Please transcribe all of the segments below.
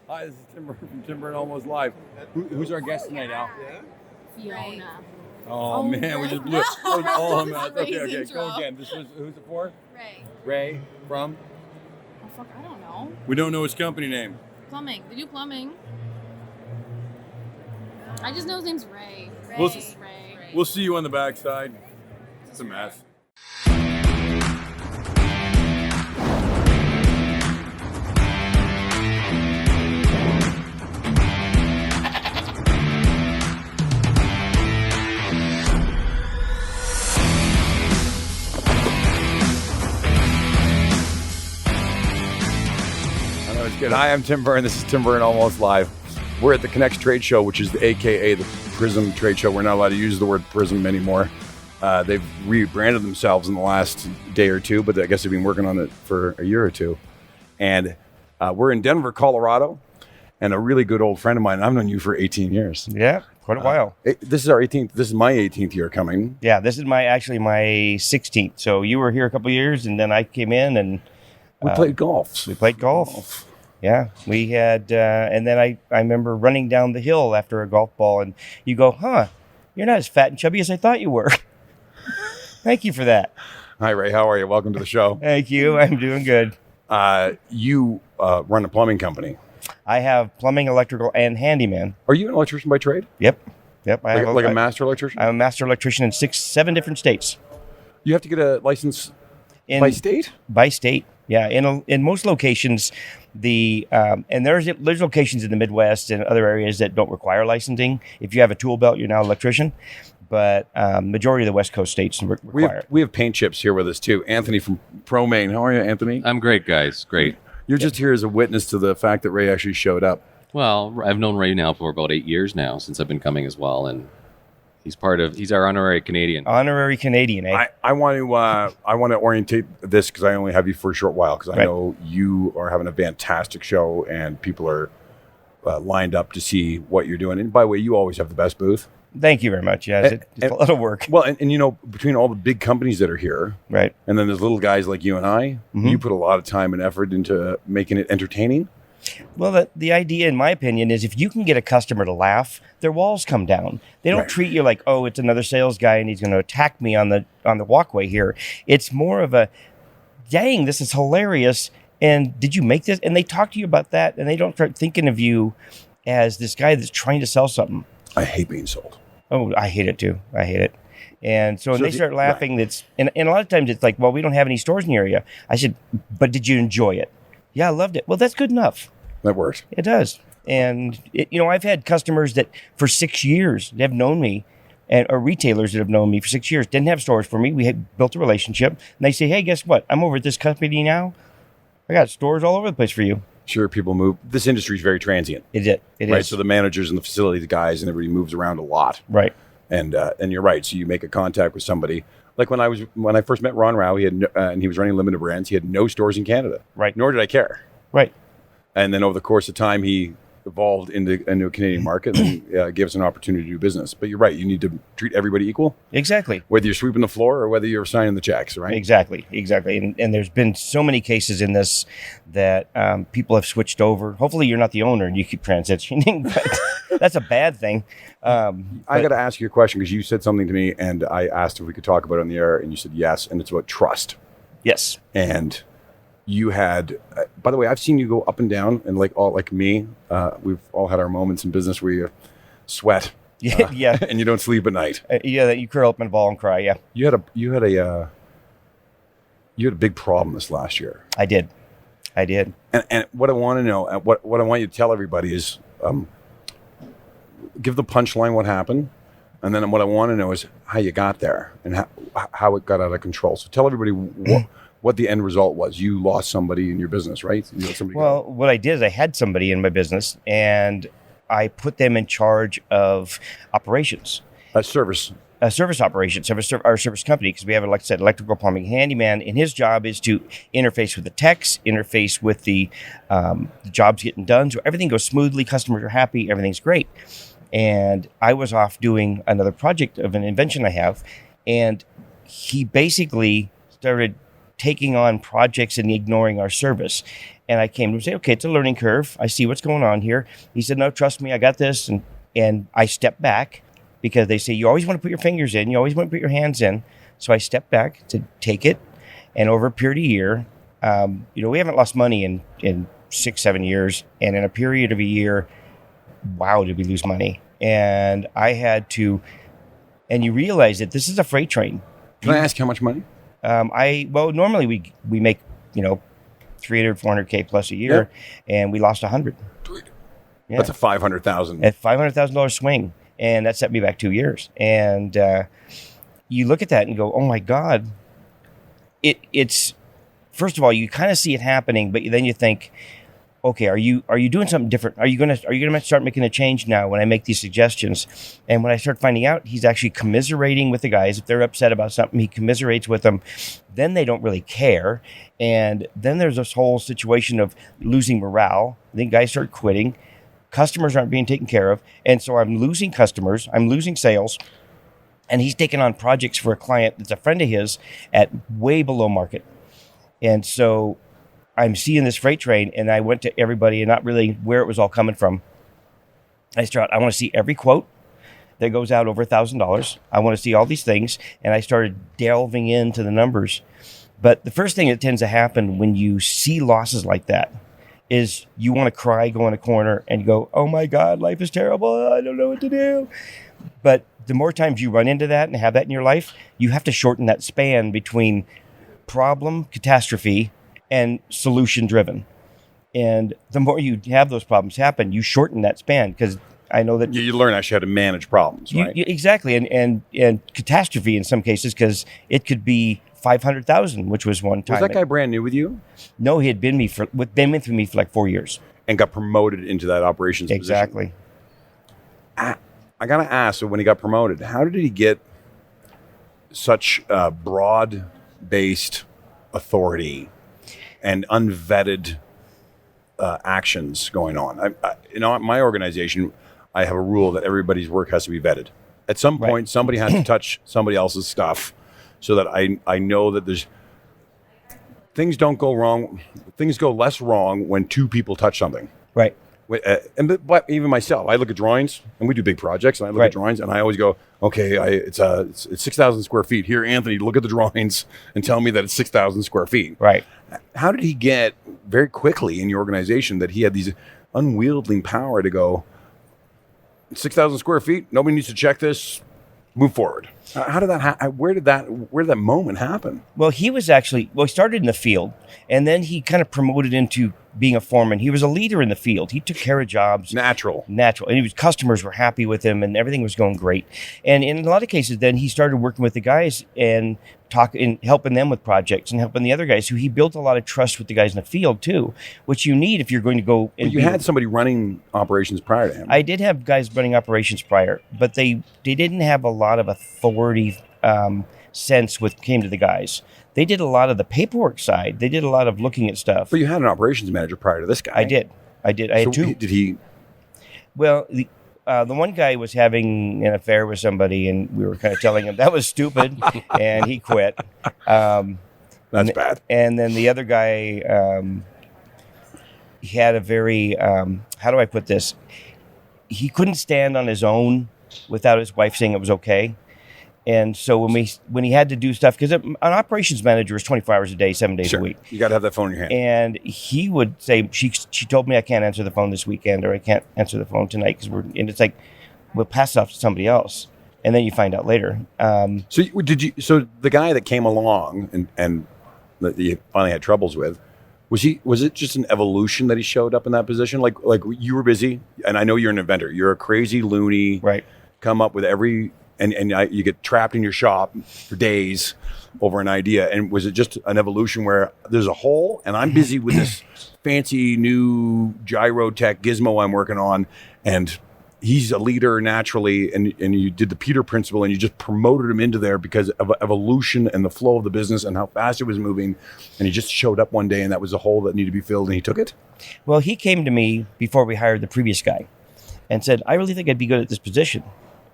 Hi, this is Tim Byrne from Tim Byrne Almost Live. Who's our guest tonight, Al? Fiona. Oh, man, we just blew it. Oh, man. Okay. Go again. Who's it for? Ray. Ray from? Oh, fuck, I don't know. We don't know his company name. Plumbing. They do plumbing. I just know his name's Ray. Ray. We'll see you on the backside. It's a mess. It's good. Hi, I'm Tim Byrne. This is Tim Byrne Almost Live. We're at the Connects Trade Show, which is the AKA the Prism Trade Show. We're not allowed to use the word Prism anymore. They've rebranded themselves in the last day or two, but I guess they've been working on it for a year or two. And we're in Denver, Colorado, and a really good old friend of mine. I've known you for 18 years. Yeah, quite a while. This is our 18th. This is my 18th year coming. Yeah, this is my 16th. So you were here a couple of years, and then I came in and we played golf. We played golf. Yeah, we had, and then I remember running down the hill after a golf ball, and you go, you're not as fat and chubby as I thought you were. Thank you for that. Hi, Ray. How are you? Welcome to the show. Thank you. I'm doing good. You run a plumbing company. I have plumbing, electrical, and handyman. Are you an electrician by trade? Yep. Like a master electrician? I'm a master electrician in 7 different states. You have to get a license by state? By state. Yeah, in most locations, and there's locations in the Midwest and other areas that don't require licensing. If you have a tool belt, you're now an electrician. But majority of the West Coast states require it. We have paint chips here with us too. Anthony from ProMain. How are you, Anthony? I'm great, guys. Great. You're just here as a witness to the fact that Ray actually showed up. Well, I've known Ray now for about 8 years now since I've been coming as well, and he's our honorary Canadian. Honorary Canadian, eh? I want to orientate this because I only have you for a short while because I know you are having a fantastic show and people are lined up to see what you're doing. And by the way, you always have the best booth. Thank you very much. Yeah, it's a lot of work. Well, and you know, between all the big companies that are here, right, and then there's little guys like you and I, you put a lot of time and effort into making it entertaining. Well, the idea, in my opinion, is if you can get a customer to laugh, their walls come down. They don't treat you like, oh, it's another sales guy and he's going to attack me on the walkway here. It's more of a, dang, this is hilarious. And did you make this? And they talk to you about that, and they don't start thinking of you as this guy that's trying to sell something. I hate being sold. Oh, I hate it too. I hate it. And so when they start laughing, and a lot of times it's like, well, we don't have any stores in the area. I said, but did you enjoy it? Yeah, I loved it. Well, that's good enough. That works. It does. And, I've had customers that for 6 years have known me, or retailers that have known me for 6 years, didn't have stores for me. We had built a relationship. And they say, hey, guess what? I'm over at this company now. I got stores all over the place for you. Sure, people move. This industry is very transient. It right? is. So the managers and the facility guys and everybody moves around a lot. Right. And you're right. So you make a contact with somebody. Like when I first met Ron Rao, and he was running Limited Brands. He had no stores in Canada. Right. Nor did I care. Right. And then over the course of time, he evolved into a Canadian market and gave us an opportunity to do business. But you're right. You need to treat everybody equal. Exactly. Whether you're sweeping the floor or whether you're signing the checks, right? Exactly. And there's been so many cases in this that people have switched over. Hopefully you're not the owner and you keep transitioning, but that's a bad thing. I got to ask you a question because you said something to me and I asked if we could talk about it on the air and you said yes. And it's about trust. Yes. And you had, by the way, I've seen you go up and down, and like me, we've all had our moments in business where you sweat, yeah, and you don't sleep at night. That you curl up in a ball and cry. Yeah, you had a big problem this last year. I did. And what I want to know, what I want you to tell everybody is, give the punchline what happened, and then what I want to know is how you got there and how it got out of control. So tell everybody what the end result was. You lost somebody in your business, right? What I did is I had somebody in my business and I put them in charge of operations. Service operations, our service company, because we have, like I said, electrical, plumbing, handyman, and his job is to interface with the techs, interface with the jobs getting done, so everything goes smoothly, customers are happy, everything's great. And I was off doing another project of an invention I have, and he basically started taking on projects and ignoring our service. And I came to him and say, okay, it's a learning curve. I see what's going on here. He said, no, trust me, I got this. And I stepped back because they say, you always want to put your fingers in. You always want to put your hands in. So I stepped back to take it. And over a period of a year, we haven't lost money in 6-7 years. And in a period of a year, wow, did we lose money. And I had to, and you realize that this is a freight train. Can I ask how much money? Normally we make, 300, 400K plus a year, and we lost 100. Yeah. That's a $500,000. A $500,000 swing. And that set me back 2 years. And you look at that and go, oh my God, it's, first of all, you kind of see it happening, but then you think, okay, are you doing something different? Are you gonna start making a change now when I make these suggestions? And when I start finding out he's actually commiserating with the guys, if they're upset about something, he commiserates with them. Then they don't really care. And then there's this whole situation of losing morale. Then guys start quitting. Customers aren't being taken care of. And so I'm losing customers. I'm losing sales. And he's taking on projects for a client that's a friend of his at way below market. And so I'm seeing this freight train, and I went to everybody and not really where it was all coming from. I want to see every quote that goes out over $1,000. I want to see all these things. And I started delving into the numbers. But the first thing that tends to happen when you see losses like that is you want to cry, go in a corner and go, oh my God, life is terrible. I don't know what to do. But the more times you run into that and have that in your life, you have to shorten that span between problem, catastrophe, and solution driven. And the more you have those problems happen, you shorten that span, because I know that you learn actually how to manage problems, right? Exactly. And catastrophe in some cases, because it could be 500,000, which was one time. Was that guy brand new with you? No, he had been with me for like 4 years. And got promoted into that operations position. Exactly. I got to ask, so when he got promoted, how did he get such broad-based authority and unvetted actions going on? My organization, I have a rule that everybody's work has to be vetted. At some point, somebody has to touch somebody else's stuff so that I know that there's things don't go wrong. Things go less wrong when two people touch something. Right. But even myself, I look at drawings, and we do big projects, and I look at drawings, and I always go, okay, it's 6,000 square feet. Here, Anthony, look at the drawings and tell me that it's 6,000 square feet. Right. How did he get very quickly in your organization that he had these unwieldy power to go, 6,000 square feet, nobody needs to check this, move forward? How did that where did that moment happen? Well, he started in the field, and then he kind of promoted into being a foreman. He was a leader in the field. He took care of jobs. Natural. And customers were happy with him, and everything was going great. And in a lot of cases, then he started working with the guys and helping them with projects and helping the other guys. So he built a lot of trust with the guys in the field too, which you need if you're going to go. But you had somebody running operations prior to him. I did have guys running operations prior, but they didn't have a lot of authority sense when it came to the guys. They did a lot of the paperwork side. They did a lot of looking at stuff. But you had an operations manager prior to this guy. I did. I had two. Did he? Well, the one guy was having an affair with somebody, and we were kind of telling him that was stupid, and he quit. That's bad. And then the other guy, he had a very, how do I put this? He couldn't stand on his own without his wife saying it was okay. And so when he had to do stuff, because an operations manager is 24 hours a day, 7 days a week. You got to have that phone in your hand. And he would say, she told me I can't answer the phone this weekend, or I can't answer the phone tonight, and it's like, we'll pass it off to somebody else. And then you find out later. So the guy that came along and that you finally had troubles with, was it just an evolution that he showed up in that position? Like you were busy, and I know you're an inventor. You're a crazy loony. Right. Come up with you get trapped in your shop for days over an idea. And was it just an evolution where there's a hole and I'm busy with this fancy new gyro tech gizmo I'm working on, and he's a leader naturally, and you did the Peter principle and you just promoted him into there because of evolution and the flow of the business and how fast it was moving, and he just showed up one day and that was a hole that needed to be filled, and he took it? Well, he came to me before we hired the previous guy and said, I really think I'd be good at this position.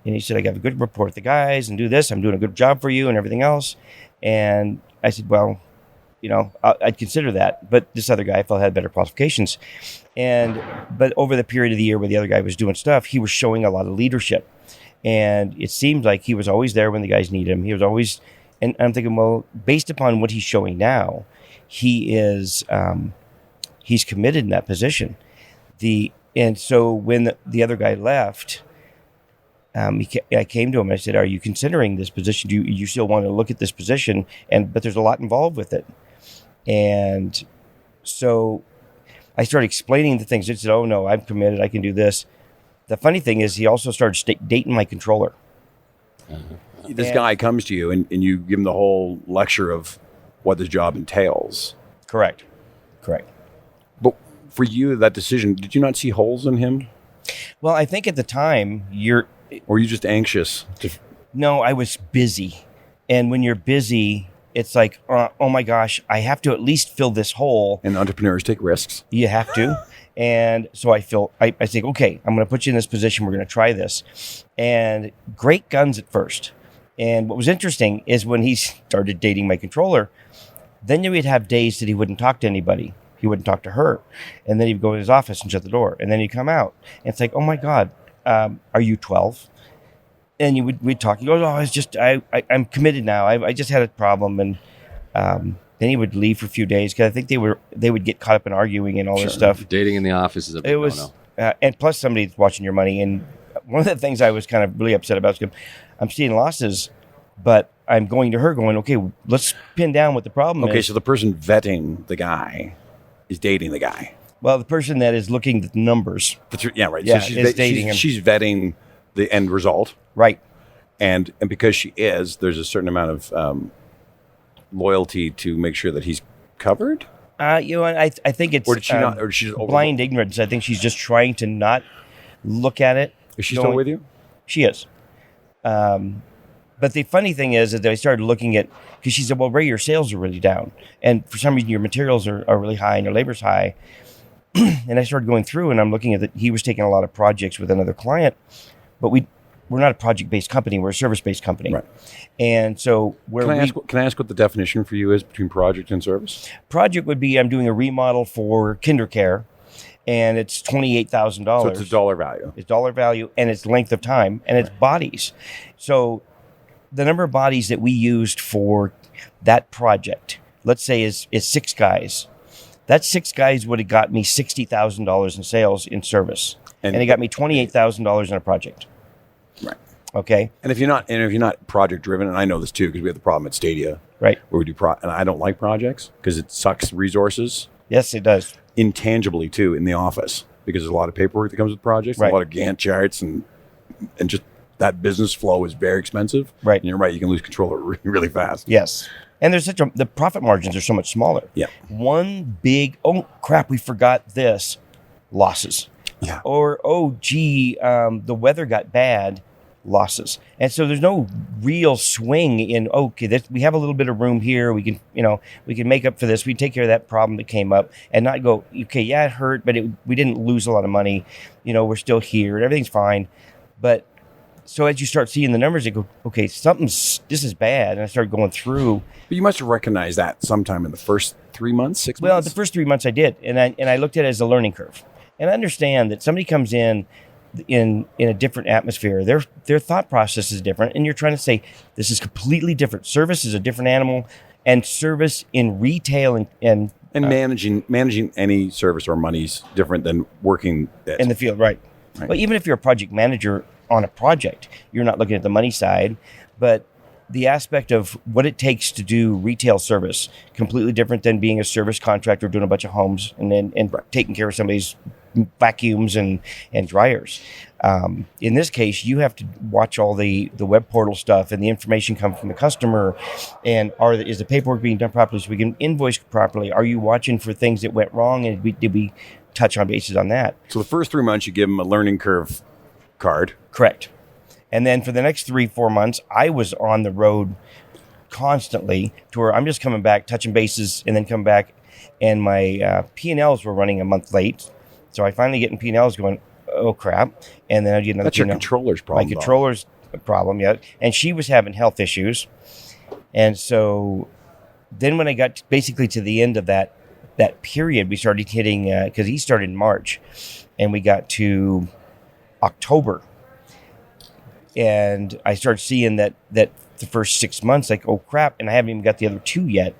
And he said, I got a good rapport with the guys and do this. I'm doing a good job for you and everything else. And I said, well, I'd consider that. But this other guy I felt had better qualifications. But over the period of the year where the other guy was doing stuff, he was showing a lot of leadership. And it seemed like he was always there when the guys needed him. He was always, and I'm thinking, well, based upon what he's showing now, he's committed in that position. And so when the other guy left, I came to him and I said, "Are you considering this position? Do you still want to look at this position?" But there's a lot involved with it. And so I started explaining the things. He said, "Oh no, I'm committed. I can do this." The funny thing is, he also started dating my controller. This guy comes to you and you give him the whole lecture of what this job entails. Correct. But for you, that decision, did you not see holes in him? Well, I think at the time Or were you just anxious? No, I was busy. And when you're busy, it's like, oh my gosh, I have to at least fill this hole. And entrepreneurs take risks. You have to. And so I think, okay, I'm going to put you in this position. We're going to try this. And great guns at first. And what was interesting is when he started dating my controller, then we'd have days that he wouldn't talk to anybody. He wouldn't talk to her. And then he'd go in his office and shut the door. And then he'd come out. And it's like, oh my God, are you 12? And we'd talk. He goes, oh, it's just, I'm committed now. I just had a problem. And then he would leave for a few days because I think they would get caught up in arguing and all this stuff. Dating in the office is a big no-no. And plus somebody's watching your money. And one of the things I was kind of really upset about is I'm seeing losses, but I'm going to her going, okay, let's pin down what the problem is. Okay, so the person vetting the guy is dating the guy. Well, the person that is looking at the numbers. Yeah, right. Yeah, so is dating him. She's vetting the end result. Right. And because she is, there's a certain amount of loyalty to make sure that he's covered. And I think it's or did she not? Or did she just blind ignorance. I think she's just trying to not look at it. Is she still with you? She is. But the funny thing is that I started looking at, because she said, well, Ray, your sales are really down. And for some reason, your materials are really high and your labor's high. And I started going through and I'm looking at that. He was taking a lot of projects with another client, but we're not a project-based company. We're a service-based company. Right. And so can I ask what the definition for you is between project and service? Project would be, I'm doing a remodel for kinder care and it's $28,000. So it's a dollar value. It's dollar value and it's length of time and it's bodies. So the number of bodies that we used for that project, let's say is 6 guys. That 6 guys would have got me $60,000 in sales in service. And it got me $28,000 in a project. Right. Okay. And if you're not project driven, and I know this too because we have the problem at Stadia, right? Where we do and I don't like projects because it sucks resources. Yes, it does. Intangibly too in the office because there's a lot of paperwork that comes with projects, right. A lot of Gantt charts, and just that business flow is very expensive. Right. And you're right, you can lose control of it really fast. Yes. And the profit margins are so much smaller. Yeah. One big, oh crap, we forgot this, losses. Yeah. Or, the weather got bad, losses. And so there's no real swing in, we have a little bit of room here. We can make up for this. We take care of that problem that came up and not go, okay, yeah, it hurt, but we didn't lose a lot of money. We're still here and everything's fine. But so as you start seeing the numbers, you go, okay, this is bad. And I started going through. But you must have recognized that sometime in the first 3 months, 6 months? Well, the first 3 months I did. And I looked at it as a learning curve. And I understand that somebody comes in a different atmosphere. Their thought process is different. And you're trying to say, this is completely different. Service is a different animal. And service in retail and managing any service or money's different than working in the field, right? Well, even if you're a project manager on a project, you're not looking at the money side, but the aspect of what it takes to do retail service, completely different than being a service contractor doing a bunch of homes and taking care of somebody's vacuums and dryers. In this case, you have to watch all the web portal stuff and the information come from the customer. And is the paperwork being done properly so we can invoice properly? Are you watching for things that went wrong? And did we touch on bases on that? So the first 3 months, you give them a learning curve card. Correct. And then for the next 3-4 months, I was on the road constantly to where I'm just coming back, touching bases, and then come back. And my P&Ls were running a month late. So I finally get in P&Ls going, oh, crap. And then I get another That's your controller's problem. My controller's problem, yeah. And she was having health issues. And so then when I got basically to the end of that period, we started hitting, because he started in March, and we got to October. And I started seeing that the first 6 months, like, oh crap, and I haven't even got the other 2 yet.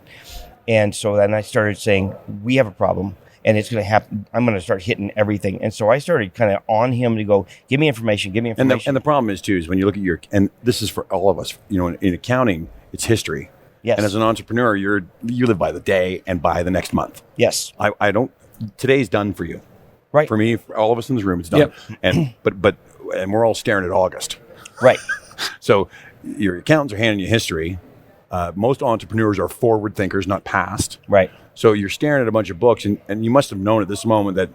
And so then I started saying, we have a problem, and it's going to happen. I'm going to start hitting everything. And so I started kind of on him to go, give me information. And the problem is, too, is when you look at and this is for all of us, in accounting, it's history. Yes. And as an entrepreneur, you live by the day and by the next month. Yes. I don't, today's done for you. Right. For me, for all of us in this room, it's done. Yep. And we're all staring at August. Right. So your accountants are handing you history. Most entrepreneurs are forward thinkers, not past. Right. So you're staring at a bunch of books, and you must have known at this moment that,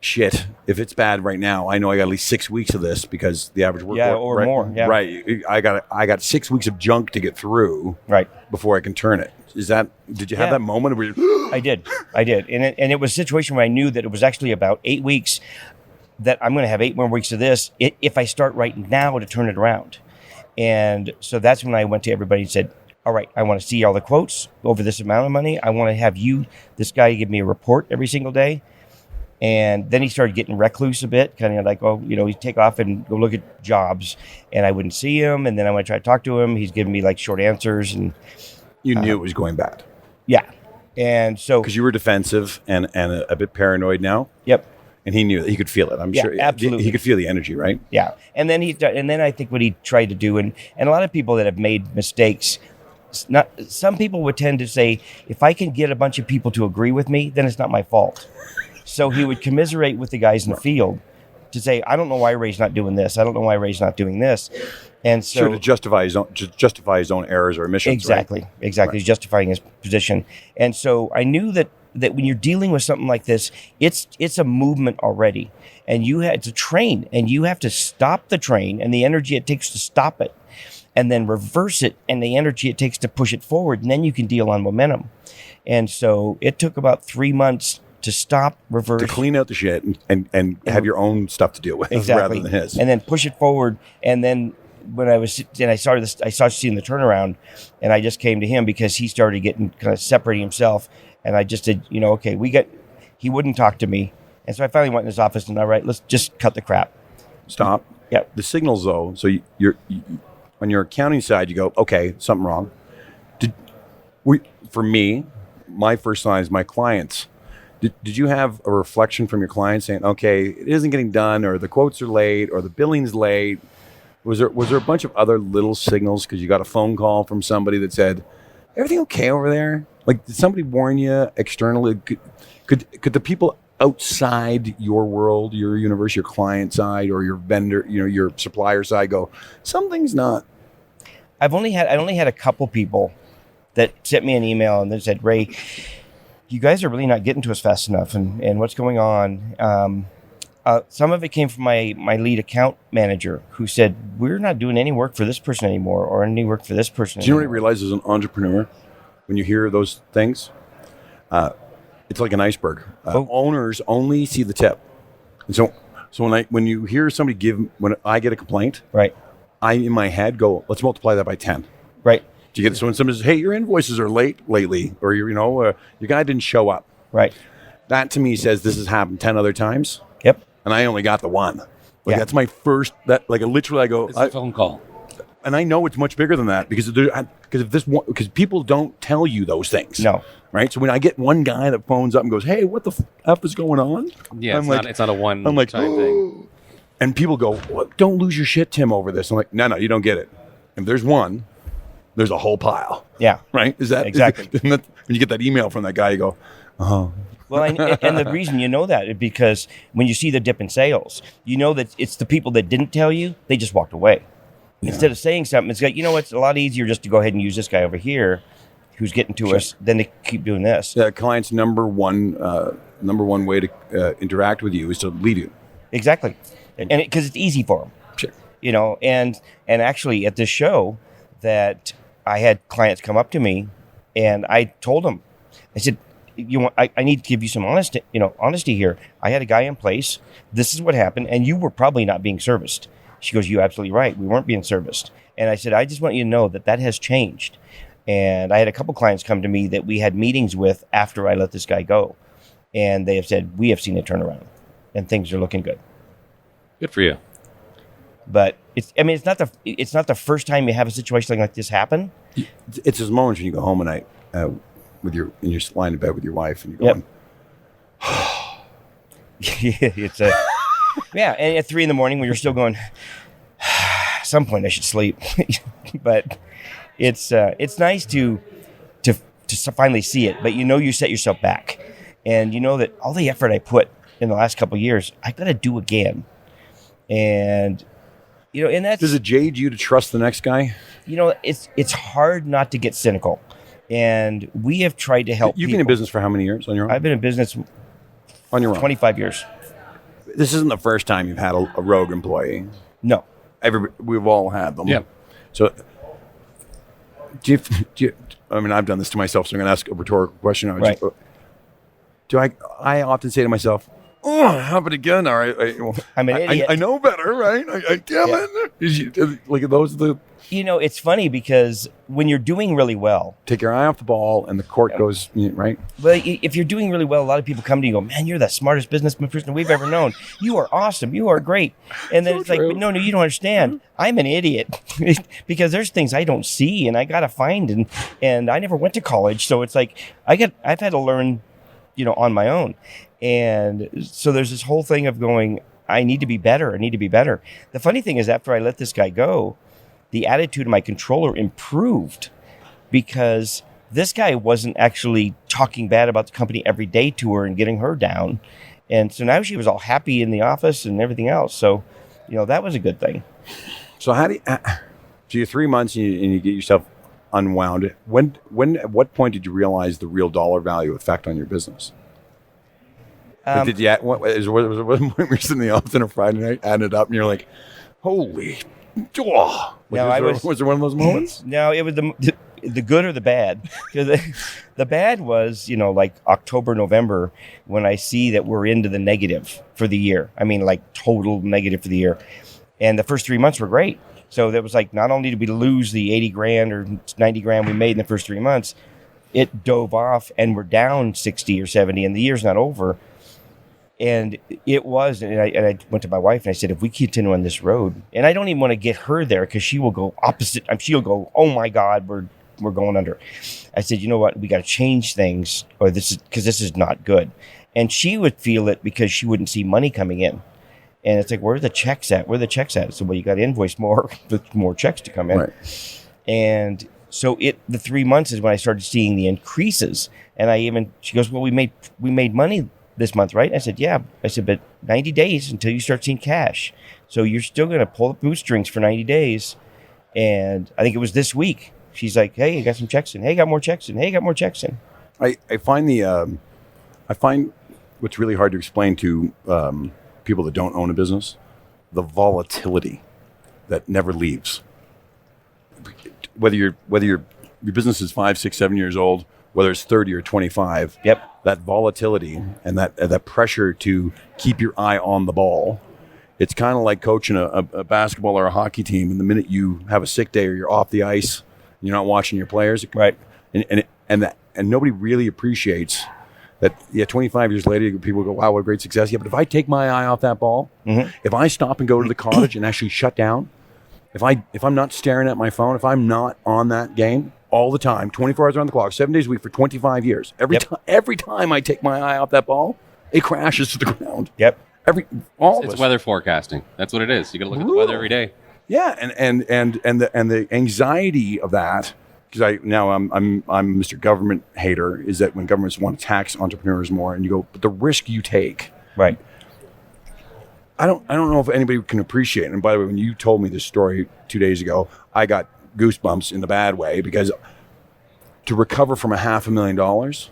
shit, if it's bad right now, I know I got at least 6 weeks of this because the average work or more. Yeah. Right. I got 6 weeks of junk to get through. Right. Before I can turn it. Did you have that moment where I did. And it was a situation where I knew that it was actually about 8 weeks, that I'm going to have 8 more weeks of this if I start right now to turn it around. And so that's when I went to everybody and said, all right, I want to see all the quotes over this amount of money. I want to have this guy, give me a report every single day. And then he started getting recluse a bit, kind of like, he'd take off and go look at jobs, and I wouldn't see him. And then I would try to talk to him. He's giving me like short answers. And you knew it was going bad. Yeah. And so, because you were defensive and a bit paranoid now. Yep. And he knew that. He could feel it. I'm sure. Absolutely. He could feel the energy, right? Yeah. And then I think what he tried to do, and a lot of people that have made mistakes, some people would tend to say, if I can get a bunch of people to agree with me, then it's not my fault. So he would commiserate with the guys in the field to say, I don't know why Ray's not doing this. I don't know why Ray's not doing this. And so to justify his own errors or omissions. Exactly. Right? Exactly. Right. He's justifying his position. And so I knew that when you're dealing with something like this, it's a movement already, and it's a train, and you have to stop the train and the energy it takes to stop it, and then reverse it and the energy it takes to push it forward, and then you can deal on momentum. And so it took about 3 months to stop, reverse, to clean out the shit and have your own stuff to deal with, rather than his, and then push it forward. And then when I started seeing the turnaround, and I just came to him because he started getting kind of separating himself. And I just said, okay, he wouldn't talk to me. And so I finally went in his office and, all right, let's just cut the crap. Stop. Yeah. The signals, though, so you're on your accounting side, you go, okay, something wrong. For me, my first sign is my clients. Did you have a reflection from your clients saying, okay, it isn't getting done, or the quotes are late, or the billing's late? Was there a bunch of other little signals because you got a phone call from somebody that said, everything okay over there? Like, did somebody warn you externally? Could the people outside your world, your universe, your client side, or your vendor, your supplier side, go, something's not? I only had a couple people that sent me an email and they said, Ray, you guys are really not getting to us fast enough, and what's going on? Some of it came from my lead account manager, who said, we're not doing any work for this person anymore, or any work for this person. Do you know what I realize as an entrepreneur? When you hear those things, it's like an iceberg. Owners only see the tip. And so when you hear somebody when I get a complaint, right, I in my head go, let's multiply that by 10. Right. Do you get it? So when somebody says, hey, your invoices are late lately, or your guy didn't show up. Right. That to me says this has happened 10 other times. Yep. And I only got the one. That's my first. Literally, I go. It's a phone call. And I know it's much bigger than that because people don't tell you those things. No. Right. So when I get one guy that phones up and goes, "Hey, what the f is going on?" Yeah, it's not a one. I'm like, time thing. And people go, well, "Don't lose your shit, Tim, over this." I'm like, "No, you don't get it. If there's one, there's a whole pile." Yeah. Right. Is that exactly? When you get that email from that guy, you go, "Oh." Well, and the reason you know that is because when you see the dip in sales, you know that it's the people that didn't tell you, they just walked away. Yeah. Instead of saying something, it's like, it's a lot easier just to go ahead and use this guy over here who's getting to us than to keep doing this. The client's number one way to interact with you is to leave you. Exactly. And because it's easy for them. Sure. And actually at this show that I had clients come up to me and I told them, I said, I need to give you some honesty here. I had a guy in place. This is what happened, and you were probably not being serviced. She goes, you're absolutely right. We weren't being serviced. And I said, I just want you to know that has changed. And I had a couple clients come to me that we had meetings with after I let this guy go. And they have said, we have seen a turnaround and things are looking good. Good for you. But it's not the first time you have a situation like this happen. It's those moments when you go home at night and you're lying in bed with your wife and you're going, It's and at 3 a.m. when you're still going, at some point I should sleep. But it's nice to finally see it. But you set yourself back, and you know that all the effort I put in the last couple of years, I got to do again. And and that's, does it jade you to trust the next guy? It's hard not to get cynical, and we have tried to help. You've been in business for how many years on your own? I've been in business on your own 25 years. This isn't the first time you've had a rogue employee. No, we've all had them. Yeah. So, do you? I mean, I've done this to myself, so I'm going to ask a rhetorical question. Right. I often say to myself, "Oh, how about again?" All right, I'm an idiot. I know better, right? Damn it! Like those are the. It's funny because when you're doing really well, take your eye off the ball, and the court goes right. But if you're doing really well, a lot of people come to you and go, "Man, you're the smartest businessman person we've ever known. You are awesome. You are great." And then it's true. Like, no, you don't understand. I'm an idiot because there's things I don't see and I got to find, and I never went to college, so it's like I've had to learn, on my own. And so there's this whole thing of going, I need to be better. The funny thing is, after I let this guy go, the attitude of my controller improved because this guy wasn't actually talking bad about the company every day to her and getting her down. And so now she was all happy in the office and everything else. So, that was a good thing. So so you're 3 months and you get yourself unwound. At what point did you realize the real dollar value effect on your business? Did you? Was one point where you're sitting in the office on a Friday night, adding it up, and you're like, "Holy!" Was there one of those moments? No, it was the good or the bad. Because the bad was, like October, November, when I see that we're into the negative for the year. I mean, like total negative for the year. And the first 3 months were great. So that was like, not only did we lose the 80 grand or 90 grand we made in the first 3 months, it dove off and we're down 60 or 70 and the year's not over. And it was, and I went to my wife and I said, if we continue on this road, and I don't even want to get her there because she will go opposite. She'll go, oh my God, we're going under. I said, you know what, we got to change things, or this is not good. And she would feel it because she wouldn't see money coming in. And it's like, where are the checks at? I said, well, you got to invoice more with more checks to come in. Right. And so the 3 months is when I started seeing the increases. And she goes, well, we made money this month, right? I said, yeah. I said, but 90 days until you start seeing cash. So you're still going to pull the bootstrings for 90 days. And I think it was this week. She's like, hey, I got some checks in. Hey, got more checks in. Hey, got more checks in. I find what's really hard to explain to people that don't own a business, the volatility that never leaves. Whether your business is 5, 6, 7 years old, whether it's 30 or 25, yep, that volatility and that pressure to keep your eye on the ball. It's kind of like coaching a basketball or a hockey team. And the minute you have a sick day or you're off the ice, you're not watching your players, right? And nobody really appreciates that. Yeah, 25 years later, people go, "Wow, what a great success!" Yeah, but if I take my eye off that ball, if I stop and go to the cottage and actually shut down, if I'm not staring at my phone, if I'm not on that game all the time, 24 hours around the clock, 7 days a week for 25 years, every time I take my eye off that ball, it crashes to the ground. Yep. It's weather forecasting. That's what it is. You got to look at the weather every day. Yeah, and the anxiety of that, because I'm Mr. Government hater, is that when governments want to tax entrepreneurs more, and you go, but the risk you take, right? I don't know if anybody can appreciate it. And by the way, when you told me this story 2 days ago, I got goosebumps in the bad way, because to recover from $500,000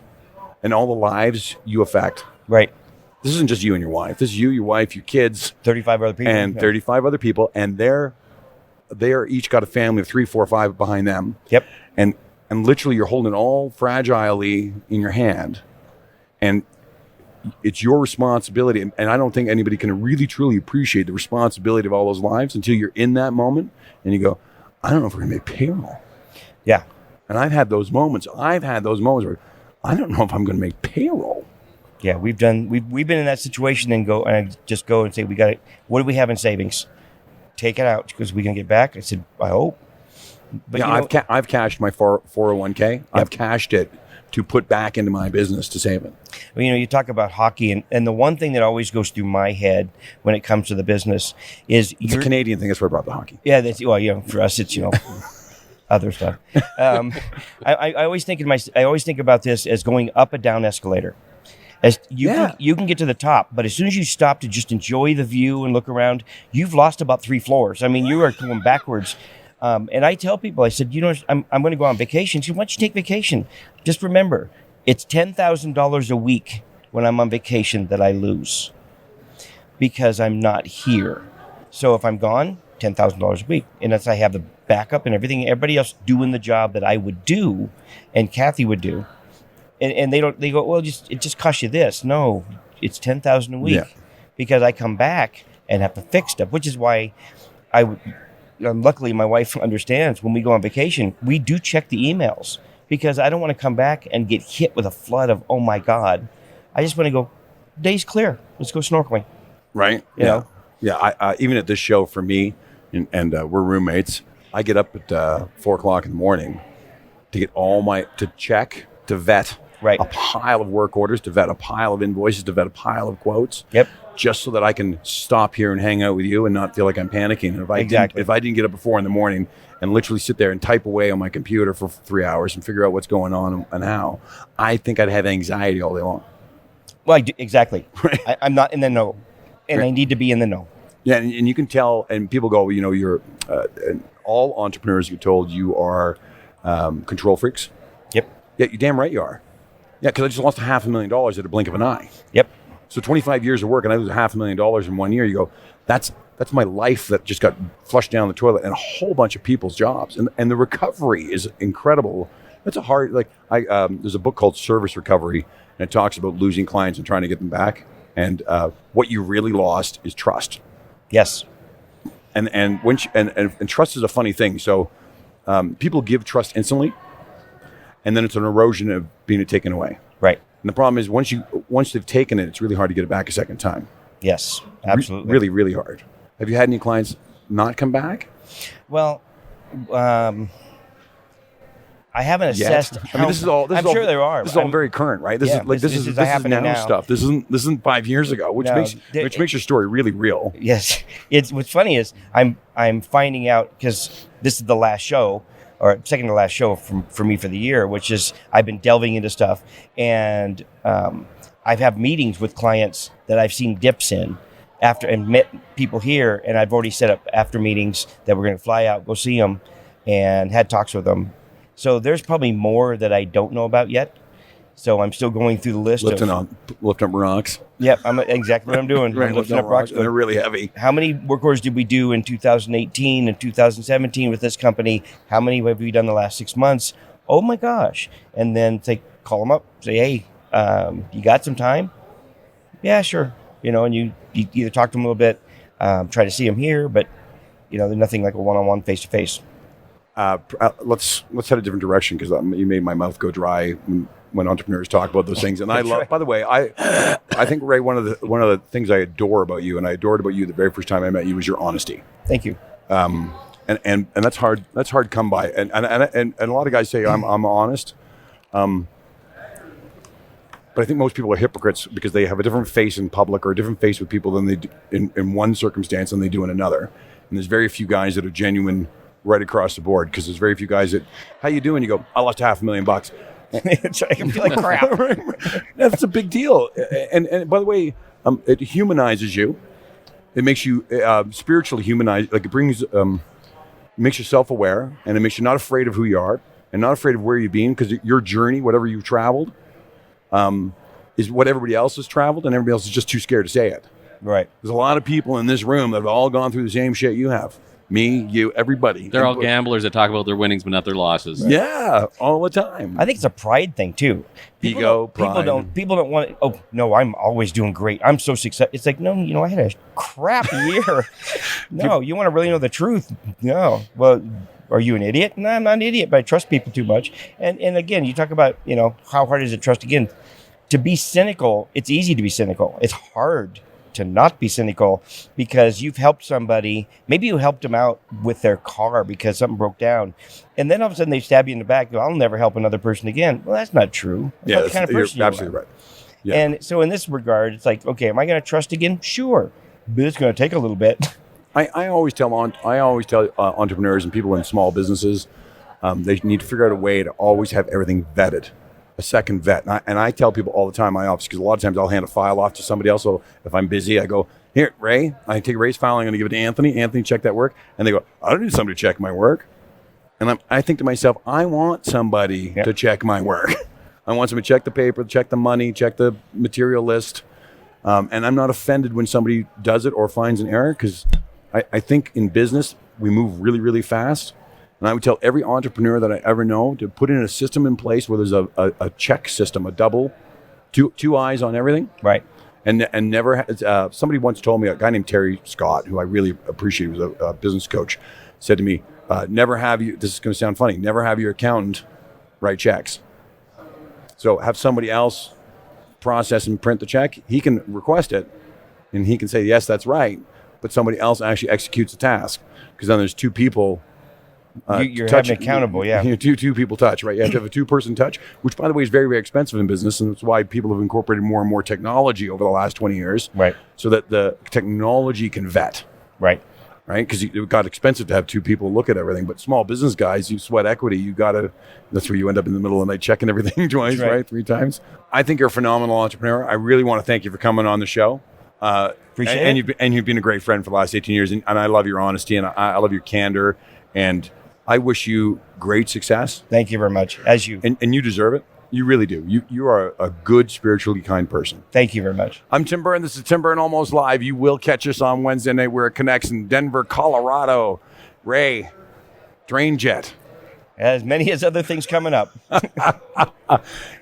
and all the lives you affect, right? This isn't just you and your wife. This is you, your wife, your kids, 35 other people, and 35 other people, and they're each got a family of 3, 4, 5 behind them. Yep. And literally, you're holding it all fragilely in your hand, and it's your responsibility. And I don't think anybody can really truly appreciate the responsibility of all those lives until you're in that moment, and you go, I don't know if we're gonna make payroll. Yeah. And I've had those moments. Where I don't know if I'm going to make payroll. Yeah, we've been in that situation and just go and say, what do we have in savings? Take it out because we can get back. I said, I hope. But yeah, I've cashed my 401k. Yep. I've cashed it to put back into my business to save it. Well, you talk about hockey, and the one thing that always goes through my head when it comes to the business is it's a Canadian thing. That's why I brought the hockey. Yeah, for us, it's other stuff. I always think about this as going up and down escalator. As you can get to the top, but as soon as you stop to just enjoy the view and look around, you've lost about 3 floors. I mean, you are going backwards. And I tell people, I said, I'm going to go on vacation. So why don't you take vacation? Just remember, it's $10,000 a week when I'm on vacation that I lose because I'm not here. So if I'm gone, $10,000 a week. And as I have the backup and everything, everybody else doing the job that I would do and Kathy would do. And they go, well, it just costs you this. No, it's $10,000 a week because I come back and have to fix stuff, which is why luckily my wife understands when we go on vacation, we do check the emails because I don't want to come back and get hit with a flood of, oh my God. I just want to go, day's clear. Let's go snorkeling. Right. You know? Yeah. I even at this show for me and we're roommates, I get up at 4 o'clock in the morning to get to vet a pile of work orders, to vet a pile of invoices, to vet a pile of quotes. Yep. Just so that I can stop here and hang out with you and not feel like I'm panicking. And if I didn't get up at 4 in the morning and literally sit there and type away on my computer for 3 hours and figure out what's going on and how, I think I'd have anxiety all day long. Well, exactly. I'm not in the know, and I need to be in the know. Yeah, and you can tell, and people go, you're, and all entrepreneurs get told you are control freaks. Yep. Yeah, you're damn right you are. Yeah, because I just lost $500,000 at a blink of an eye. Yep. So 25 years of work and I lose $500,000 in 1 year. You go, that's my life that just got flushed down the toilet and a whole bunch of people's jobs. And the recovery is incredible. That's a hard, there's a book called Service Recovery and it talks about losing clients and trying to get them back. And what you really lost is trust. Yes. And trust is a funny thing. So people give trust instantly and then it's an erosion of being taken away. Right. And the problem is once they've taken it, it's really hard to get it back a second time. Yes, absolutely. Really, really hard. Have you had any clients not come back? Well, I haven't assessed. This is all. I'm sure there are. This is all very current, right? This is now stuff. This isn't 5 years ago, which makes your story really real. Yes, what's funny is I'm finding out because this is the last show. Or second to last show for me for the year, which is I've been delving into stuff, and I've had meetings with clients that I've seen dips in and met people here, and I've already set up after meetings that we're going to fly out, go see them, and had talks with them. So there's probably more that I don't know about yet. So I'm still going through the list. Lifting up rocks. Yep, I'm exactly what I'm doing. Right, I'm lifting up rocks. They're really heavy. How many work orders did we do in 2018 and 2017 with this company? How many have we done the last 6 months? Oh my gosh. And then call them up, say, hey, you got some time? Yeah, sure. And you either talk to them a little bit, try to see them here, but there's nothing like a one-on-one face-to-face. Let's head a different direction because you made my mouth go dry when entrepreneurs talk about those things. And I love, by the way, I think, Ray, one of the things I adore about you, and I adored about you the very first time I met you, was your honesty. Thank you. And that's hard to come by. And a lot of guys say I'm honest. But I think most people are hypocrites because they have a different face in public or a different face with people than they do in one circumstance than they do in another. And there's very few guys that are genuine right across the board because there's very few guys that, how you doing? You go, I lost $500,000. I can feel like crap. That's a big deal. And by the way, it humanizes you. It makes you spiritually humanized. Like it brings, makes you self-aware, and it makes you not afraid of who you are and not afraid of where you've been, because your journey, whatever you've traveled, is what everybody else has traveled, and everybody else is just too scared to say it. Right. There's a lot of people in this room that have all gone through the same shit you have. Me, you, everybody. They're all gamblers that talk about their winnings but not their losses. Right. Yeah, all the time. I think it's a pride thing too. Pride. People don't want. Oh no, I'm always doing great. I'm so successful. It's like, no, I had a crap year. No, you want to really know the truth. No, well, Are you an idiot? No, I'm not an idiot, but I trust people too much. And again, you talk about, how hard is it to trust again? To be cynical, it's easy to be cynical. It's hard to not be cynical because you've helped somebody. Maybe you helped them out with their car because something broke down. And then all of a sudden they stab you in the back. Go, I'll never help another person again. Well, that's not true. That's not the kind of person you're absolutely right. Yeah. And so in this regard, it's like, okay, am I going to trust again? Sure. But it's going to take a little bit. I always tell entrepreneurs and people in small businesses, they need to figure out a way to always have everything vetted, a second vet. And I tell people all the time in my office, because a lot of times I'll hand a file off to somebody else. So if I'm busy, I go, here, Ray, I take Ray's file, I'm going to give it to Anthony. Anthony, check that work. And they go, I don't need somebody to check my work. And I think to myself, I want somebody to check my work. I want somebody to check the paper, check the money, check the material list. And I'm not offended when somebody does it or finds an error, because I think in business, we move really, really fast. And I would tell every entrepreneur that I ever know to put in a system in place where there's a check system, a double, two eyes on everything. Right. And never, somebody once told me, a guy named Terry Scott, who I really appreciate, was a business coach, said to me, never have you, this is going to sound funny, never have your accountant write checks. So have somebody else process and print the check. He can request it and he can say, yes, that's right. But somebody else actually executes the task, because then there's two people. You're having accountable, yeah. Two people touch, right? You have to have a two-person touch, which, by the way, is very, very expensive in business, and that's why people have incorporated more and more technology over the last 20 years, right? So that the technology can vet, right? Because it got expensive to have two people look at everything. But small business guys, you sweat equity. You gotta. That's where you end up in the middle of the night checking everything twice, right? 3 times. I think you're a phenomenal entrepreneur. I really want to thank you for coming on the show. Appreciate it. And you've been a great friend for the last 18 years, and I love your honesty, and I love your candor, and I wish you great success. Thank you very much. As you. And you deserve it. You really do. You are a good, spiritually kind person. Thank you very much. I'm Tim Byrne. This is Tim Byrne Almost Live. You will catch us on Wednesday night where it connects in Denver, Colorado. Ray, Drain Jet. As many as other things coming up.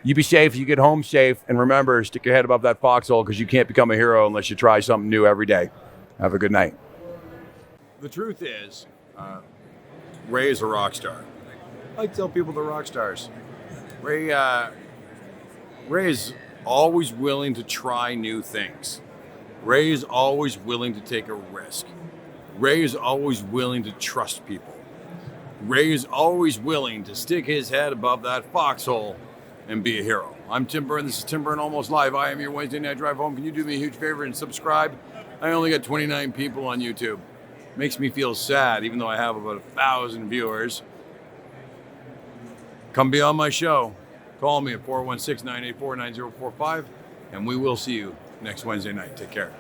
You be safe. You get home safe. And remember, stick your head above that foxhole, because you can't become a hero unless you try something new every day. Have a good night. The truth is, Ray is a rock star. I tell people they're rock stars. Ray is always willing to try new things. Ray is always willing to take a risk. Ray is always willing to trust people. Ray is always willing to stick his head above that foxhole and be a hero. I'm Tim Byrne. This is Tim Byrne Almost Live. I am your Wednesday night drive home. Can you do me a huge favor and subscribe? I only got 29 people on YouTube. Makes me feel sad, even though I have about 1,000 viewers. Come be on my show. Call me at 416-984-9045, and we will see you next Wednesday night. Take care.